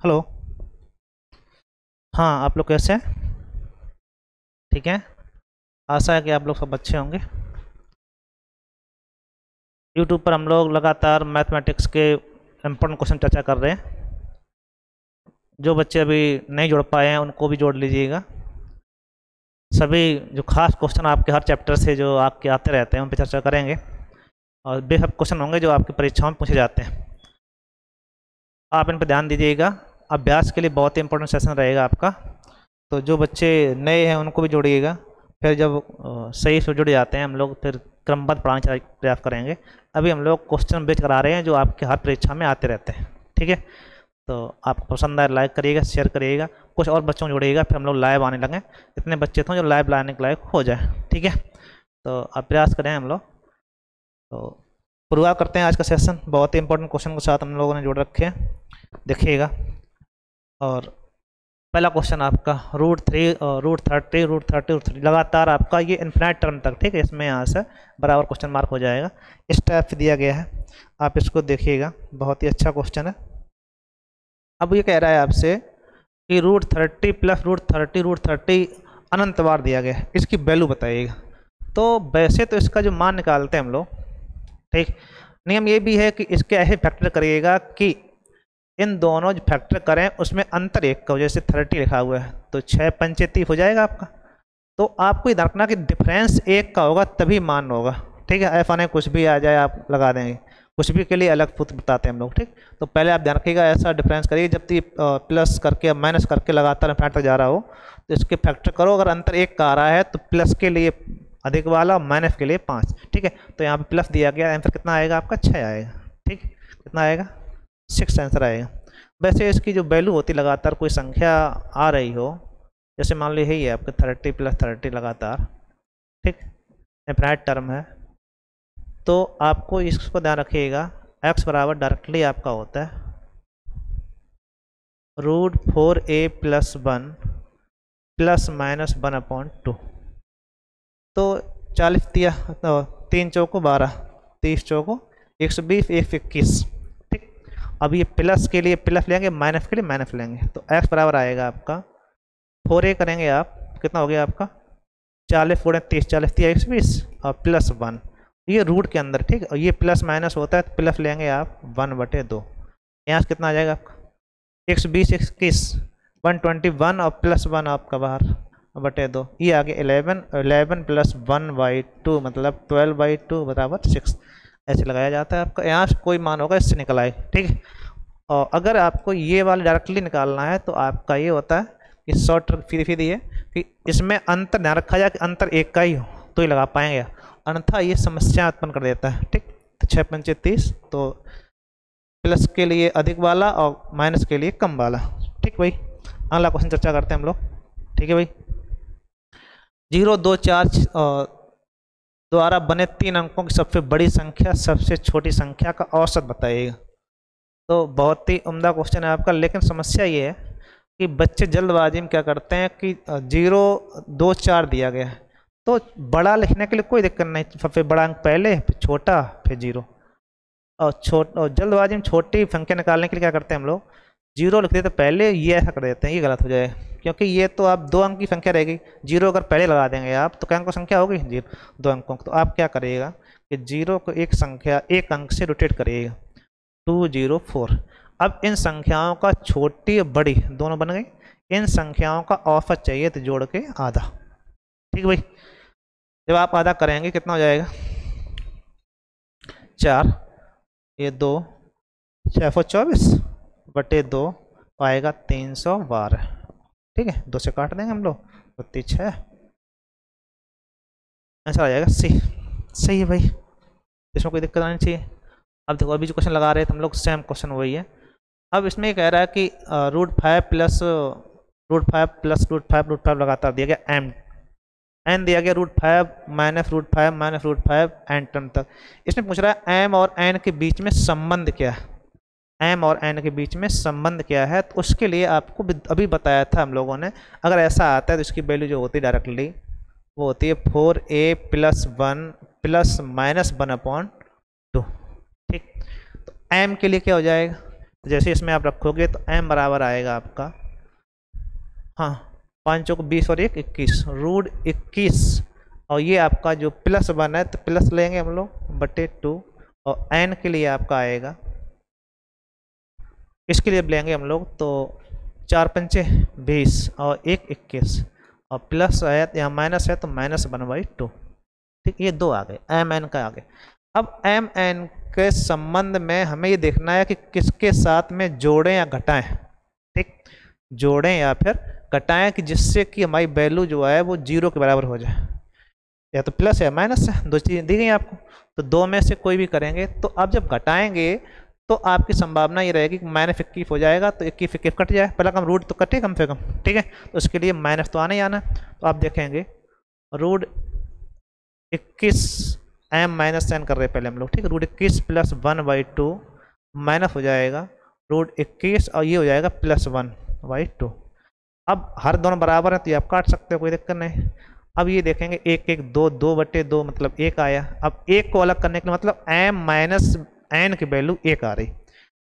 Hello. हाँ, आप लोग कैसे हैं? ठीक है। आशा है कि आप लोग सब अच्छे होंगे। यूट्यूब पर हम लोग लगातार मैथमेटिक्स के इम्पोर्टेंट क्वेश्चन चर्चा कर रहे हैं। जो बच्चे अभी नहीं जुड़ पाए हैं उनको भी जोड़ लीजिएगा। सभी जो खास क्वेश्चन आपके हर चैप्टर से जो आपके आते रहते हैं उन पर चर्चा करेंगे, और बेहद क्वेश्चन होंगे जो आपकी परीक्षाओं में पूछे जाते हैं। आप इन पर ध्यान दीजिएगा। अभ्यास के लिए बहुत ही इंपॉर्टेंट सेशन रहेगा आपका। तो जो बच्चे नए हैं उनको भी जोड़िएगा। फिर जब सही से जुड़ जाते हैं हम लोग फिर क्रमबद्ध पढ़ाने का प्रयास करेंगे। अभी हम लोग क्वेश्चन बेच करा रहे हैं जो आपके हर परीक्षा में आते रहते हैं। ठीक है, तो आपको पसंद आए लाइक करिएगा, शेयर करिएगा, कुछ और बच्चों को जोड़िएगा, फिर हम लोग लाइव आने लगे। इतने बच्चे थे जो लाइव लाने के लायक हो जाए। ठीक है, तो आप प्रयास करें हम लोग। तो शुरुआत करते हैं आज का सेशन। बहुत ही इंपॉर्टेंट क्वेश्चन के साथ हम लोगों ने जोड़ रखे हैं, देखिएगा। और पहला क्वेश्चन आपका √3 और √30 √30 लगातार आपका ये इन्फिनाइट टर्म तक। ठीक है, इसमें यहाँ से बराबर क्वेश्चन मार्क हो जाएगा। इस टाइप से दिया गया है, आप इसको देखिएगा। बहुत ही अच्छा क्वेश्चन है। अब ये कह रहा है आपसे कि √30 प्लस √30 अनंत बार दिया गया है, इसकी वैल्यू बताइएगा। तो वैसे तो इसका जो मान निकालते हैं हम लोग, ठीक, नियम ये भी है कि इसके ऐसे फैक्टर करिएगा कि इन दोनों जो फैक्टर करें उसमें अंतर एक का हो। जैसे 30 लिखा हुआ है तो 6 पंचे 30 हो जाएगा आपका। तो आपको ये रखना कि डिफरेंस एक का होगा तभी मान होगा। ठीक है, ऐसा नहीं कुछ भी आ जाए आप लगा देंगे। कुछ भी के लिए अलग सूत्र बताते हैं हम लोग। ठीक, तो पहले आप ध्यान रखिएगा, ऐसा डिफरेंस करिए जब तक प्लस करके माइनस करके लगातार इन्फिनिट तक जा रहा हो तो इसके फैक्टर करो। अगर अंतर एक का आ रहा है तो प्लस के लिए अधिक वाला, माइनस के लिए 5। ठीक है, तो यहाँ पे प्लस दिया गया, आंसर कितना आएगा आपका? 6 आएगा। ठीक, कितना आएगा? 6 आंसर आएगा। वैसे इसकी जो वैल्यू होती लगातार कोई संख्या आ रही हो, जैसे मान लो यही है आपके 30 + 30 लगातार, ठीक, इन्फिनिट टर्म है, तो आपको इसको ध्यान रखिएगा। x बराबर डायरेक्टली आपका होता है √4a + 1 ± 1/2। तो 40 दिया तो 3 चौको 12, 30 चौको 120, 121। ठीक, अब ये प्लस के लिए प्लस लेंगे, माइनस के लिए माइनस लेंगे, तो x बराबर आएगा आपका 4a करेंगे आप, कितना हो गया आपका? 40 × 30, 40 × 120 और +1, ये रूट के अंदर। ठीक, और ये प्लस माइनस होता है तो प्लस लेंगे आप 1/2। यहाँ से कितना आ जाएगा आपका? 120, 121, 121 और +1 आपका बाहर /2। ये आगे 11 + 1/2 मतलब 12/2 बराबर 6। ऐसे लगाया जाता है आपका। यहाँ से कोई मान होगा इससे निकल आए। ठीक है, और अगर आपको ये वाला डायरेक्टली निकालना है तो आपका ये होता है कि शॉर्ट सीधी है कि इसमें अंतर ध्यान रखा जाए कि अंतर एक का ही हो तो ही लगा पाएंगे, अन्यथा ये समस्या उत्पन्न कर देता है। ठीक, तो 6 पंचे 30, तो प्लस के लिए अधिक वाला और माइनस के लिए कम वाला। ठीक भाई, अगला क्वेश्चन चर्चा करते हैं हम लोग। ठीक है भाई, 0, 2, 4 द्वारा बने 3 अंकों की सबसे बड़ी संख्या सबसे छोटी संख्या का औसत बताइएगा। तो बहुत ही उम्दा क्वेश्चन है आपका, लेकिन समस्या ये है कि बच्चे जल्दबाजी में क्या करते हैं कि 0, 2, 4 दिया गया है तो बड़ा लिखने के लिए कोई दिक्कत नहीं, सबसे बड़ा अंक पहले फिर छोटा फिर 0। और जल्दबाजी में छोटी संख्या निकालने के लिए क्या करते हैं हम लोग? 0 लिख देते पहले, ये ऐसा कर देते हैं, ये गलत हो जाए क्योंकि ये तो आप 2 अंक की संख्या रहेगी। 0 अगर पहले लगा देंगे आप तो क्या अंक संख्या होगी? 0, 2 अंकों। तो आप क्या करिएगा कि 0 को एक अंक से रोटेट करिएगा, 204। अब इन संख्याओं का छोटी और बड़ी दोनों बन गई। इन संख्याओं का औसत चाहिए तो जोड़ के आधा। ठीक भाई, जब आप आधा करेंगे कितना हो जाएगा? 4, ये 2, 624/2 आएगा 312। ठीक है, 2 से काट देंगे हम लोग तो 6, ऐसा आ जाएगा सी। सही है भाई, इसमें कोई दिक्कत आनी चाहिए। अब देखो अभी जो क्वेश्चन लगा रहे थे हम लोग सेम क्वेश्चन वही है। अब इसमें कह रहा है कि √5 + √5 लगातार दिया गया n दिया गया √5 -√5 -√5 n टर्म तक। इसमें पूछ रहा है m और n के बीच में संबंध क्या है। m और n के बीच में संबंध क्या है, तो उसके लिए आपको अभी बताया था हम लोगों ने। अगर ऐसा आता है तो इसकी वैल्यू जो होती है डायरेक्टली वो होती है 4a + 1 ± 1/2। ठीक, तो m के लिए क्या हो जाएगा? तो जैसे इसमें आप रखोगे तो m बराबर आएगा आपका, हाँ 5 चौक 20 और 1 21, रूट 21, और ये आपका जो +1 है तो प्लस लेंगे हम लोग बटे 2, और n के लिए आपका आएगा, इसके लिए लेंगे हम लोग तो 4 पंचे 20 और 1 21, और प्लस है या माइनस है तो -1/2। ठीक, ये 2 आ गए, mn का आ गए। अब mn के संबंध में हमें ये देखना है कि किसके साथ में जोड़ें या घटाएं। ठीक, जोड़ें या फिर घटाएं कि जिससे कि हमारी वैल्यू जो है वो 0 के बराबर हो जाए, या तो प्लस है माइनस है, दो चीज़ें दी गई आपको, तो 2 में से कोई भी करेंगे। तो अब जब घटाएंगे तो आपकी संभावना ये रहेगी कि -21 हो जाएगा, तो 21 कट जाए, पहला कम रूट तो कटे कम से कम। ठीक है, तो उसके लिए माइनस तो आना ही आना। तो आप देखेंगे रूट 21 m-n कर रहे हैं पहले हम लोग। ठीक है, रूट 21 + 1/2 माइनस हो जाएगा रूट 21, और ये हो जाएगा +1/2। अब हर दोनों बराबर है तो ये आप काट सकते हो, कोई दिक्कत नहीं। अब ये देखेंगे 1 1 2 2/2 मतलब 1 आया। अब 1 को अलग करने के लिए मतलब m-n की वैल्यू 1 आ रही।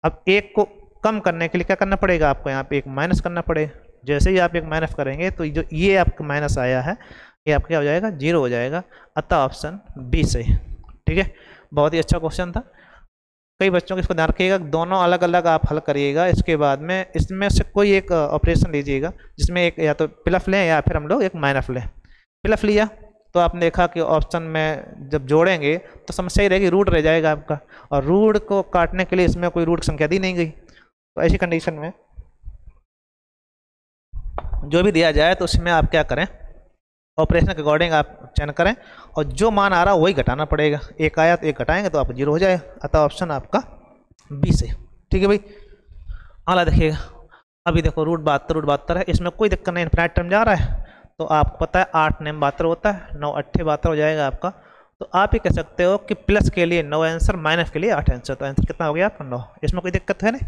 अब 1 को कम करने के लिए क्या करना पड़ेगा आपको, यहाँ पे एक माइनस करना पड़ेगा। जैसे ही आप एक माइनस करेंगे तो जो ये आपका माइनस आया है ये आपका क्या हो जाएगा, 0 हो जाएगा। अतः ऑप्शन बी सही। ठीक है, बहुत ही अच्छा क्वेश्चन था। कई बच्चों को इसको ध्यान रखिएगा, दोनों अलग अलग आप हल करिएगा। इसके बाद में इसमें से कोई एक ऑपरेशन लीजिएगा जिसमें एक या तो प्लस लें या फिर हम लोग एक माइनस लें। प्लस लिया तो आपने देखा कि ऑप्शन में जब जोड़ेंगे तो समस्या ही रहेगी, रूट रह जाएगा आपका, और रूट को काटने के लिए इसमें कोई रूट संख्या दी नहीं गई। तो ऐसी कंडीशन में जो भी दिया जाए तो उसमें आप क्या करें, ऑपरेशन के अकॉर्डिंग आप चयन करें, और जो मान आ रहा वही घटाना पड़ेगा। एक आया तो एक घटाएंगे तो आप 0 हो जाएगा। अतः ऑप्शन आपका बी से। ठीक है भाई, अगला देखिएगा। अभी देखो रूट 72 है, इसमें कोई दिक्कत नहीं, इनफिनाइट टर्म जा रहा है। तो आपको पता है 8 9 72 होता है, 9 8 72 हो जाएगा आपका। तो आप ये कह सकते हो कि प्लस के लिए 9 आंसर, माइनस के लिए 8 आंसर। तो आंसर कितना हो गया आपका 9, इसमें कोई दिक्कत है नहीं,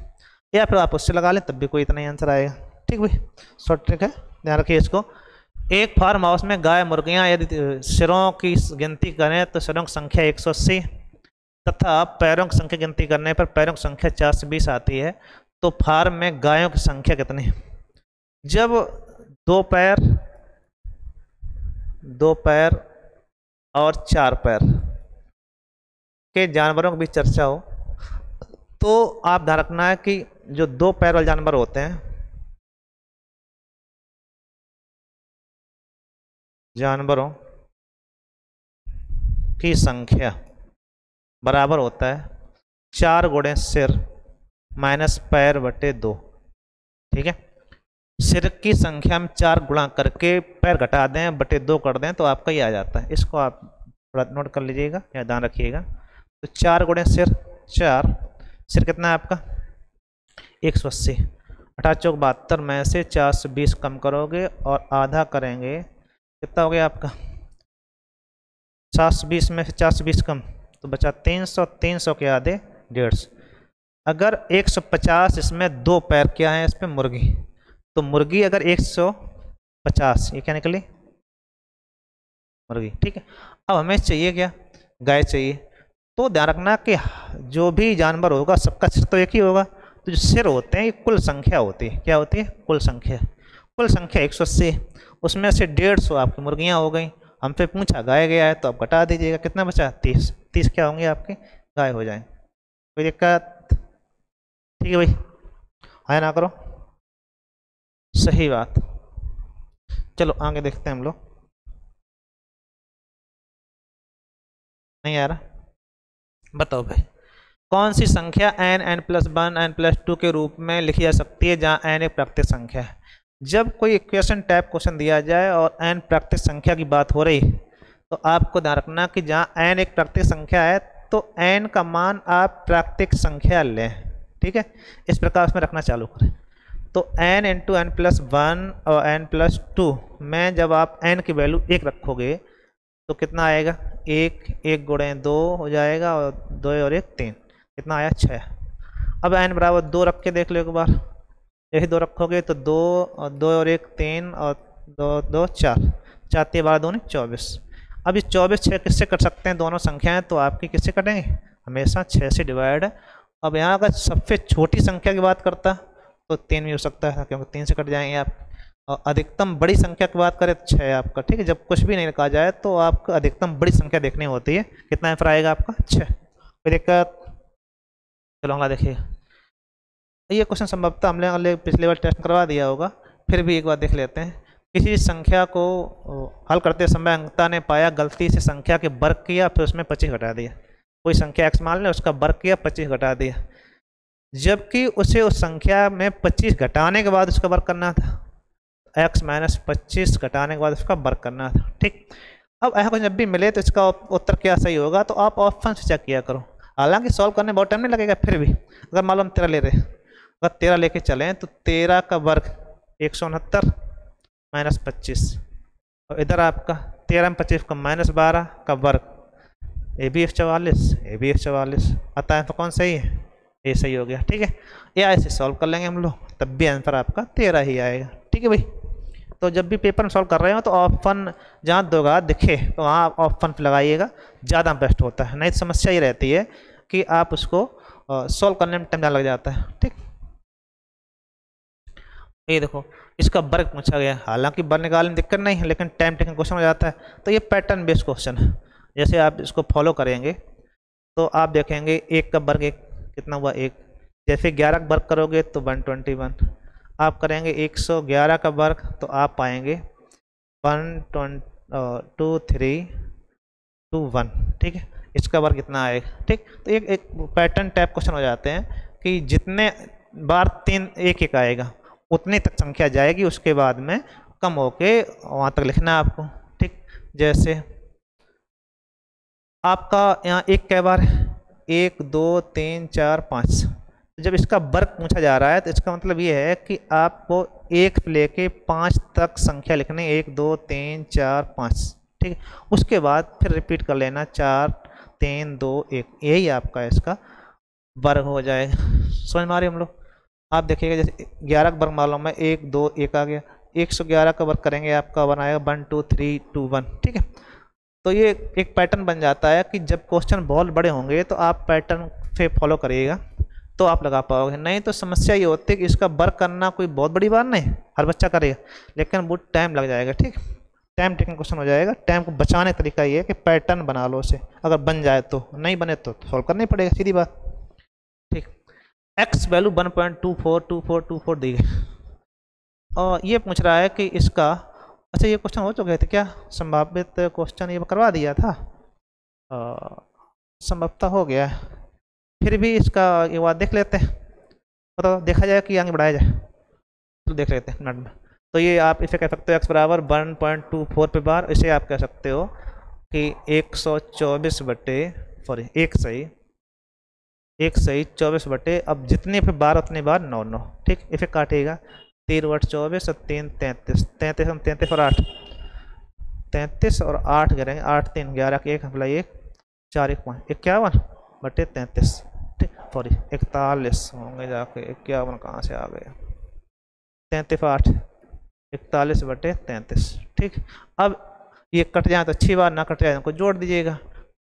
या फिर आप उससे लगा लें तब भी कोई इतना ही आंसर आएगा। ठीक भाई, शॉर्ट ट्रिक है, ध्यान रखिए इसको। एक फार्म हाउस में गाय मुर्गियां यदि सिरों की गिनती करें तो सिरों की संख्या 180 तथा पैरों की संख्या गिनती करने पर पैरों की संख्या 420 आती है, तो फार्म में गायों की संख्या कितनी। जब दो पैर और 4 पैर के जानवरों के बीच चर्चा हो तो आप ध्यान रखना है कि जो 2 पैर वाले जानवर होते हैं, जानवरों की संख्या बराबर होता है 4 गुणे सिर माइनस पैर बटे 2। ठीक है, सिर की संख्या में 4 गुणा करके पैर घटा दें बटे 2 कर दें तो आपका ये आ जाता है। इसको आप थोड़ा नोट कर लीजिएगा या ध्यान रखिएगा। तो 4 गुणे सिर 4, सिर कितना है आपका 180, 18 चौक 72 में से 420 कम करोगे और आधा करेंगे, कितना हो गया आपका 720 में से 420 कम तो बचा 300, 300 के आधे 150। अगर 150 इसमें 2 पैर क्या है, इस पे मुर्गी, तो मुर्गी अगर 150, ये क्या निकली मुर्गी। ठीक है, अब हमें चाहिए क्या, गाय चाहिए। तो ध्यान रखना कि जो भी जानवर होगा सबका सिर तो एक ही होगा, तो जो सिर होते हैं ये कुल संख्या होती है। क्या होती है, कुल संख्या। कुल संख्या 180, उसमें से 150 आपकी मुर्गियां हो गई। हमसे पूछा गाय गया है तो आप घटा दीजिएगा, कितना बचा 30, 30 क्या होंगे आपके गाय हो जाएंगे। कोई दिक्कत, ठीक है भाई, है ना, करो सही बात। चलो आगे देखते हैं हम लोग, नहीं आ रहा, बताओ भाई कौन सी संख्या n n+1 n+2 के रूप में लिखी जा सकती है जहां n एक प्राकृतिक संख्या है। जब कोई इक्वेशन टाइप क्वेश्चन दिया जाए और n प्राकृतिक संख्या की बात हो रही तो आपको ध्यान रखना कि जहां n एक प्राकृतिक संख्या है तो n का मान आप प्राकृतिक संख्या लें। ठीक है, इस प्रकार उसमें रखना चालू करें। तो n × n+1 और n+2 में जब आप n की वैल्यू 1 रखोगे तो कितना आएगा, 1 1 गुणे 2 हो जाएगा, और 2 और 1 3, कितना आया 6। अब n बराबर 2 रख के देख लो एक बार, यही 2 रखोगे तो 2 और 2 और 1 3 और 2 2 4, 4 3 12 2 24। अब इस 24 6 किससे कट सकते हैं दोनों संख्याएं, तो आपकी किससे कटेंगे, हमेशा 6 से डिवाइड अब यहाँ अगर सबसे छोटी संख्या की बात करता तो 3 भी हो सकता है, क्योंकि 3 से कट जाएंगे आप। और अधिकतम बड़ी संख्या की बात करें तो 6 है आपका, ठीक है। जब कुछ भी नहीं लिखा जाए तो आपको अधिकतम बड़ी संख्या देखनी होती है। कितना आंसर आएगा आपका? 6। कोई दिक्कत? चलो अगला देखिए। ये क्वेश्चन संभवतः हमने पिछले बार टेस्ट करवा दिया होगा, फिर भी एक बार देख लेते हैं। किसी संख्या को हल करते समय अंकिता ने पाया गलती से संख्या के वर्ग किया, फिर उसमें 25 घटा दिया। कोई संख्या x मान लें, उसका वर्ग किया, 25 घटा दिया, जबकि उसे उस संख्या में 25 घटाने के बाद उसका वर्ग करना था। x माइनस 25 घटाने के बाद उसका वर्ग करना था, ठीक। अब ऐसा कुछ जब भी मिले तो इसका उत्तर क्या सही होगा, तो आप ऑप्शन से चेक किया करो। हालांकि सॉल्व करने में बहुत टाइम नहीं लगेगा, फिर भी अगर मान लो हम 13 ले रहे हैं, अगर 13 लेके चलें तो 13 का वर्ग 169 माइनस 25, और इधर आपका 13 में 25 का माइनस 12 का वर्ग, A B F 44, A B F 44 आता है। तो कौन सही है? ये सही हो गया, ठीक है। ये ऐसे सॉल्व कर लेंगे हम लोग, तब भी आंसर आपका 13 ही आएगा, ठीक है भाई। तो जब भी पेपर में सॉल्व कर रहे हो तो ऑप्शन जहाँ दोगा दिखे तो वहाँ ऑप्शन लगाइएगा, ज़्यादा बेस्ट होता है। नहीं तो समस्या ये रहती है कि आप उसको सॉल्व करने में टाइम लग जाता है, ठीक। ये देखो, इसका वर्ग पूछा गया, हालांकि वर्ग निकालने में दिक्कत नहीं है, लेकिन टाइम टेकिंग क्वेश्चन हो जाता है। तो ये पैटर्न बेस्ड क्वेश्चन है। जैसे आप इसको फॉलो करेंगे तो आप देखेंगे 1 का वर्ग 1 कितना हुआ 1। जैसे 11 का वर्ग करोगे तो 121। आप करेंगे 111 का वर्ग तो आप पाएंगे 12321, ठीक है। इसका वर्ग कितना आएगा, ठीक। तो एक पैटर्न टाइप क्वेश्चन हो जाते हैं कि जितने बार 3 1 1 आएगा उतनी तक संख्या जाएगी, उसके बाद में कम होके वहाँ तक लिखना है आपको, ठीक। जैसे आपका यहाँ 1 कै बार 1 2 3 4 5। जब इसका वर्ग पूछा जा रहा है तो इसका मतलब ये है कि आपको 1 लेके 5 तक संख्या लिखनी, 1 2 3 4 5, ठीक है। उसके बाद फिर रिपीट कर लेना 4 3 2 1, यही आपका इसका वर्ग हो जाएगा। समझ में आ रही हम लोग? आप देखिएगा जैसे 11 का वर्ग मालूम है, 1 2 1 आ गया, 111 का वर्ग करेंगे आपका वन आएगा 1 2 3 2 1, ठीक है। तो ये एक पैटर्न बन जाता है कि जब क्वेश्चन बहुत बड़े होंगे तो आप पैटर्न से फॉलो करिएगा तो आप लगा पाओगे। नहीं तो समस्या ये होती है कि इसका वर्ग करना कोई बहुत बड़ी बात नहीं, हर बच्चा करेगा, लेकिन बहुत टाइम लग जाएगा, ठीक। टाइम टेकिंग क्वेश्चन हो जाएगा। टाइम को बचाने का तरीका ये है कि पैटर्न बना लो उसे, अगर बन जाए तो, नहीं बने तो सॉल्व करना ही पड़ेगा, सीधी बात, ठीक। एक्स वैल्यू 1.242424 दी गई और ये पूछ रहा है कि इसका, अच्छा ये क्वेश्चन हो चुके थे क्या? संभावित क्वेश्चन ये करवा दिया था, संभवतः हो गया है। फिर भी इसका ये बात देख लेते हैं, मतलब देखा जाए कि आगे बढ़ाया जाए, तो देख लेते हैं मिनट में। तो ये आप इसे कह सकते हो x बराबर 1.24 पे बार, इसे आप कह सकते हो कि 124 बटे सॉरी 1 सही 24 बटे, अब जितने पे बार उतने बार 9 9, ठीक। इसे काटेगा 3 बट 24 और 3 33, 33 हम 33 और 8 33 और 8 करेंगे, 8 3 11 1 हमला 1 4 1 5 51 बटे 33, ठीक। सॉरी 41 होंगे जाके, 51 कहाँ से आ गया, 33 8 41 बटे 33, ठीक। अब ये कट जाए तो अच्छी बात, ना कट जाए तो जोड़ दीजिएगा।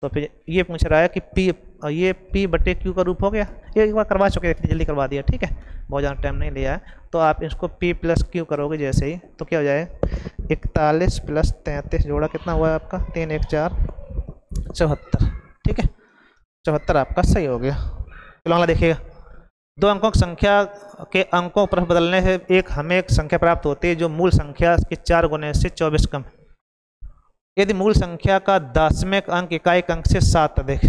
तो फिर ये पूछ रहा है कि P, ये P बटे Q का रूप हो गया, ये एक बार करवा चुके हैं, जल्दी करवा दिया, ठीक है, बहुत ज़्यादा टाइम नहीं लिया है। तो आप इसको P प्लस Q करोगे जैसे ही, तो क्या हो जाएगा 41 प्लस 33 जोड़ा कितना हुआ है आपका 3 1 4 74, ठीक है। 74 आपका सही हो गया। चलो अगला देखिएगा। 2 अंकों की संख्या के अंकों पर बदलने से हमें एक संख्या प्राप्त होती है जो मूल संख्या के 4 गुने से 24 कम। यदि मूल संख्या का 10वें अंक इकाई अंक से 7 अधिक।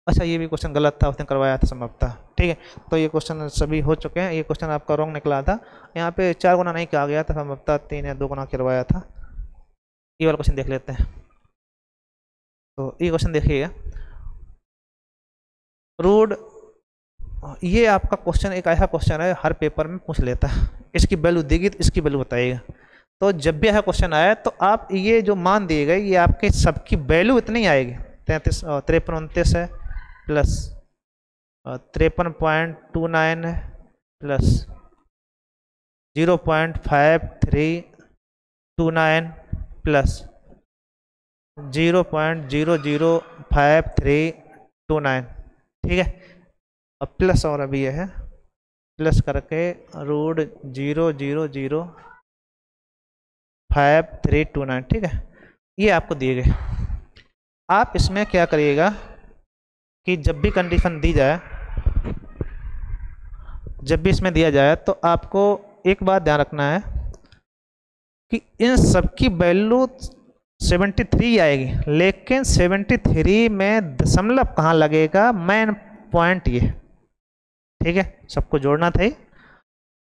अच्छा ये भी क्वेश्चन गलत था, उसने करवाया था संभवतः, ठीक है। तो ये क्वेश्चन सभी हो चुके हैं, ये क्वेश्चन आपका रॉन्ग निकला था। यहाँ पे 4 गुना नहीं कहा गया था, संभवतः 3 या 2 गुना करवाया था। ये वाला क्वेश्चन देख लेते हैं। तो ये क्वेश्चन देखिएगा, रूट, ये आपका क्वेश्चन एक ऐसा क्वेश्चन है हर पेपर में पूछ लेता है, इसकी वैल्यू देगी तो इसकी वैल्यू बताइएगा। तो जब भी ऐसा क्वेश्चन आए तो आप ये जो मान दिए गए ये आपके सबकी वैल्यू इतनी आएगी, 33 53 29 है प्लस 53.29 है प्लस 0.5329 प्लस 0.00539, ठीक है। और प्लस और अभी यह है प्लस करके √0.00539, ठीक है। ये आपको दिए गए। आप इसमें क्या करिएगा कि जब भी कंडीशन दी जाए, जब भी इसमें दिया जाए तो आपको एक बात ध्यान रखना है कि इन सब की वैल्यू 73 आएगी, लेकिन 73 में दशमलव कहाँ लगेगा, मेन पॉइंट ये, ठीक है। सबको जोड़ना था ही।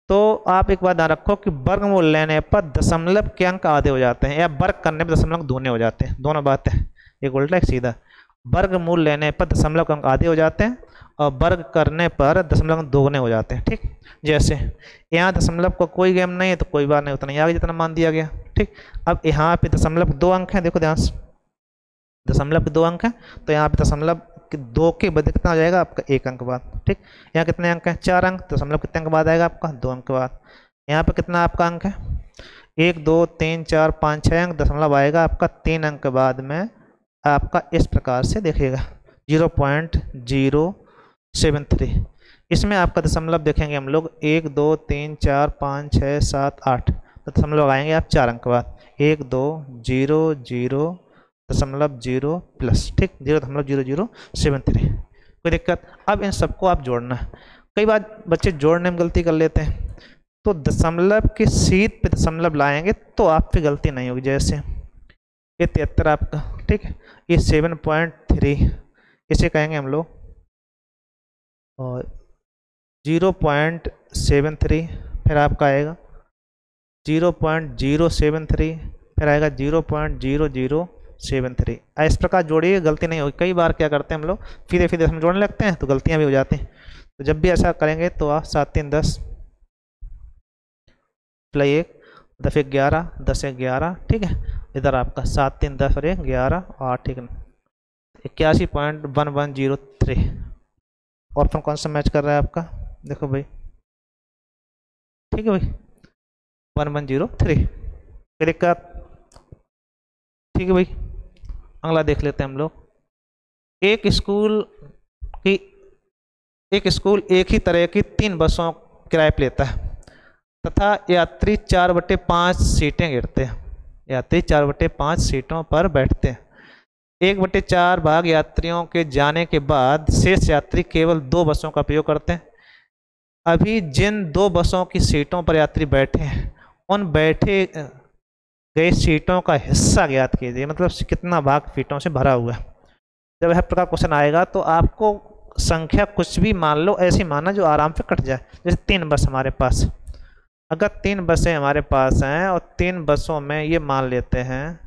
तो आप एक बात ध्यान रखो कि वर्गमूल लेने पर दशमलव के अंक आधे हो जाते हैं, या वर्ग करने पर दशमलव दूने हो जाते हैं, दोनों बात है, एक उल्टा एक सीधा। वर्गमूल लेने पर दशमलव के अंक आधे हो जाते हैं और वर्ग करने पर दशमलव दोगुने हो जाते हैं, ठीक। जैसे यहाँ दशमलव को कोई गेम नहीं है तो कोई बात नहीं, उतना ही आगे जितना मान दिया गया, ठीक। अब यहाँ पे दशमलव 2 अंक हैं, देखो ध्यान से, दशमलव के 2 अंक हैं, तो यहाँ पे दशमलव के 2 के बदले कितना हो जाएगा आपका 1 अंक बाद, ठीक। यहाँ कितने अंक हैं, 4 अंक, दशमलव कितने अंक बाद आएगा आपका 2 अंक बाद। यहाँ पे कितना आपका अंक है, 1 2 3 4 5 6 अंक, दशमलव आएगा आपका 3 अंक बाद में आपका इस प्रकार से देखिएगा 0.073। इसमें आपका दशमलव देखेंगे हम लोग 1 2 3 4 5 6 7 8, तो दशमलव लगाएंगे आप 4 अंक बाद, 1 2 0 0 दशमलव 0 प्लस, ठीक, 0.0073। कोई दिक्कत। अब इन सबको आप जोड़ना है। कई बार बच्चे जोड़ने में गलती कर लेते हैं, तो दशमलव के सीध पे दशमलव लाएंगे तो आपसे गलती नहीं होगी। जैसे ये 73 आपका, ठीक है, ये 7.3, इसे कहेंगे हम लोग और 0.73, फिर आपका आएगा 0.073, फिर आएगा 0.0073। इस प्रकार जोड़िए, गलती नहीं होगी। कई बार क्या करते हैं हम लोग फिर हम जोड़ने लगते हैं तो गलतियां भी हो जाती हैं। तो जब भी ऐसा करेंगे तो आप 7 3 10 प्लस 1 10 1 11 10 1 11, ठीक है। इधर आपका 7 3 10 और 1 11 8, ठीक है, 81.1103। ऑप्शन कौन सा मैच कर रहा है आपका, देखो भाई, ठीक है भाई, 1103। फिर दिक्कत, ठीक है भाई। अगला देख लेते हैं हम लोग। एक स्कूल एक ही तरह की 3 बसों किराए पर लेता है तथा यात्री 4/5 सीटें घेरते हैं, यात्री 4/5 सीटों पर बैठते हैं। 1/4 भाग यात्रियों के जाने के बाद शेष यात्री केवल 2 बसों का उपयोग करते हैं। अभी जिन 2 बसों की सीटों पर यात्री बैठे हैं उन बैठे गए सीटों का हिस्सा ज्ञात कीजिए, मतलब कितना भाग सीटों से भरा हुआ है। जब यह प्रकार क्वेश्चन आएगा तो आपको संख्या कुछ भी मान लो, ऐसी मानना जो आराम से कट जाए। जैसे 3 बस हमारे पास, अगर 3 बसें हमारे पास हैं और 3 बसों में ये मान लेते हैं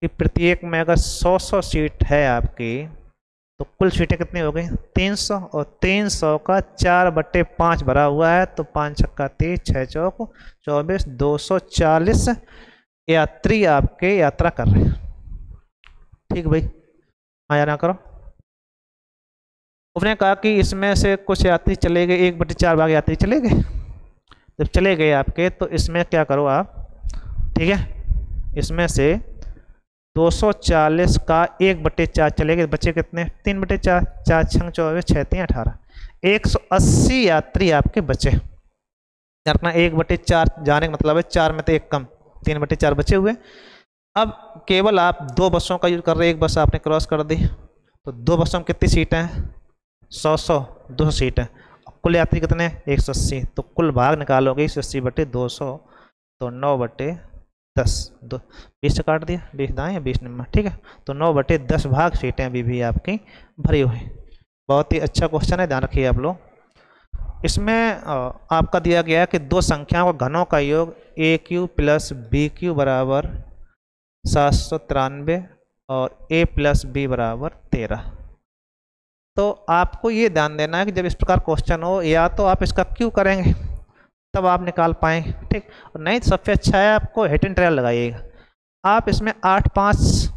कि प्रत्येक में अगर 100 सीट है आपकी, तो कुल सीटें कितनी हो गई 300, और 300 का 4/5 भरा हुआ है, तो 5 छक्का 30 6 चौक 24 240 यात्री आपके यात्रा कर रहे हैं, ठीक भाई। हाँ या ना करो। उसने कहा कि इसमें से कुछ यात्री चले गए, 1/4 भाग यात्री चले गए। जब चले गए आपके तो इसमें क्या करो आप, ठीक है, इसमें से 240 का 1/4 चले गए, बचे कितने 3/4, 4 6 24 6 3 18, 180 यात्री आपके बचे। रखना 1/4 जाने का मतलब है 4 में तो 1 कम, 3/4 बचे हुए। अब केवल आप 2 बसों का यूज कर रहे हैं, 1 बस आपने क्रॉस कर दी, तो 2 बसों में कितनी सीटें हैं 100 200 सीटें, कुल यात्री कितने 180, तो कुल भाग निकालोगे 180/200, तो 9/10, 20 से काट दिया, 20 दाएं 20 निम्न, ठीक है, तो 9/10 भाग सीटें अभी भी आपकी भरी हुई। बहुत ही अच्छा क्वेश्चन है, ध्यान रखिए आप लोग। इसमें आपका दिया गया है कि 2 संख्याओं का घनों का योग AQ + BQ बराबर 793 और A + B बराबर 13। तो आपको ये ध्यान देना है कि जब इस प्रकार क्वेश्चन हो, या तो आप इसका क्यू करेंगे तब आप निकाल पाएंगे, ठीक, और नहीं तो सबसे अच्छा है आपको हिट एंड ट्रायल लगाइएगा। आप इसमें 8 5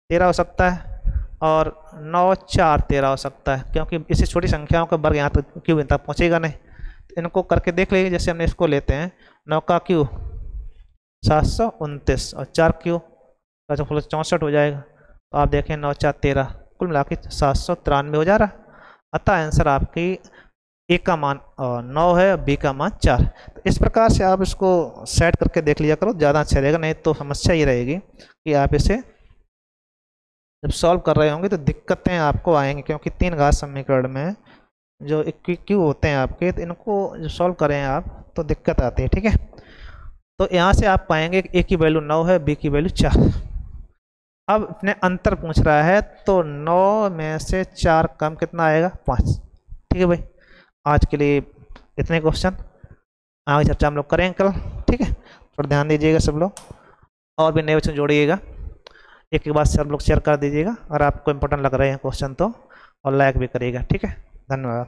13 हो सकता है और 9 4 13 हो सकता है, क्योंकि इसी छोटी संख्याओं का वर्ग यहाँ तक क्यू तक पहुँचेगा नहीं। तो इनको करके देख लीजिए। जैसे हमने इसको लेते हैं 9 का क्यू 729 और 4 क्यू 64 हो जाएगा। तो आप देखें 9 4 13, कुल मिला के 793 हो जा रहा। अतः आंसर आपकी ए का मान 9 है, बी का मान 4। तो इस प्रकार से आप इसको सेट करके देख लिया करो, ज़्यादा अच्छा रहेगा। नहीं तो समस्या ये रहेगी कि आप इसे जब सॉल्व कर रहे होंगे तो दिक्कतें आपको आएंगी, क्योंकि 3 घात समीकरण में जो क्यू होते हैं आपके, तो इनको जो सॉल्व करें आप तो दिक्कत आती है। ठीक है, तो यहाँ से आप पाएंगे कि ए की वैल्यू 9 है, बी की वैल्यू 4। अब अपने अंतर पूछ रहा है, तो 9 में से 4 कम कितना आएगा? 5। ठीक है भाई, आज के लिए इतने क्वेश्चन, आगे चर्चा हम लोग करेंगे कल। ठीक है, थोड़ा ध्यान दीजिएगा सब लोग, और भी नए क्वेश्चन जोड़िएगा, एक बार सब लोग शेयर कर दीजिएगा। अगर आपको इम्पोर्टेंट लग रहे हैं क्वेश्चन तो, और लाइक भी करिएगा। ठीक है, धन्यवाद।